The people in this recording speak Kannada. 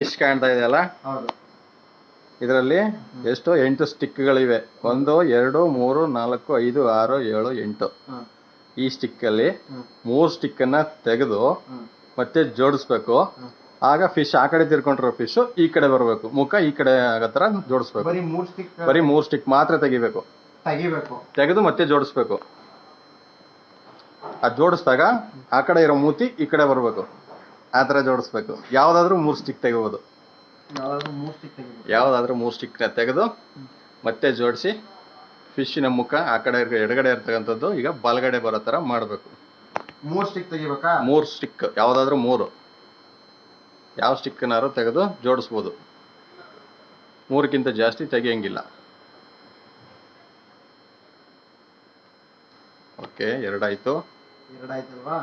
ಫಿಶ್ ಕಾಣ್ತಾ ಇದೆಯಲ್ಲ, ಹೌದು. ಇದರಲ್ಲಿ ಎಷ್ಟು 8 ಸ್ಟಿಕ್ಗಳಿವೆ. 1 2 3 4 5 6 7 8. ಈ ಸ್ಟಿಕ್ಕಲ್ಲಿ 3 ಸ್ಟಿಕ್ಕನ್ನು ತೆಗೆದು ಮತ್ತೆ ಜೋಡಿಸ್ಬೇಕು. ಆಗ ಫಿಶ್ ಆ ಕಡೆ ತಿರ್ಕೊಂಡಿರೋ ಫಿಶ್ ಈ ಕಡೆ ಬರಬೇಕು, ಮುಖ ಈ ಕಡೆ ಆಗೋ ಥರ ಜೋಡಿಸ್ಬೇಕು. ಬರೀ 3 ಸ್ಟಿಕ್ ಮಾತ್ರ ತೆಗಿಬೇಕು. ತೆಗೆದು ಮತ್ತೆ ಜೋಡಿಸ್ಬೇಕು. ಅದು ಜೋಡಿಸಿದಾಗ ಆ ಕಡೆ ಇರೋ ಮೂತಿ ಈ ಕಡೆ ಬರಬೇಕು, ಆ ಥರ ಜೋಡಿಸ್ಬೇಕು. ಯಾವುದಾದ್ರೂ 3 ಸ್ಟಿಕ್ ತೆಗಿಬೋದು. ಯಾವುದಾದ್ರೂ 3 ಸ್ಟಿಕ್ನ ತೆಗೆದು ಮತ್ತೆ ಜೋಡಿಸಿ ಫಿಶ್ಶಿನ ಮುಖ ಆ ಕಡೆ ಎಡಗಡೆ ಇರ್ತಕ್ಕಂಥದ್ದು ಈಗ ಬಲಗಡೆ ಬರೋ ಥರ ಮಾಡಬೇಕು. 3 ಸ್ಟಿಕ್ ತೆಗಿಬೇಕಾ? 3 ಸ್ಟಿಕ್, ಯಾವುದಾದ್ರೂ 3, ಯಾವ ಸ್ಟಿಕ್ನಾರು ತೆಗೆದು ಜೋಡಿಸ್ಬೋದು. 3ಕ್ಕಿಂತ ಜಾಸ್ತಿ ತೆಗಿಯಂಗಿಲ್ಲ. ಓಕೆ, 2 ಆಯಿತು. 2 ಆಯ್ತಲ್ವಾ?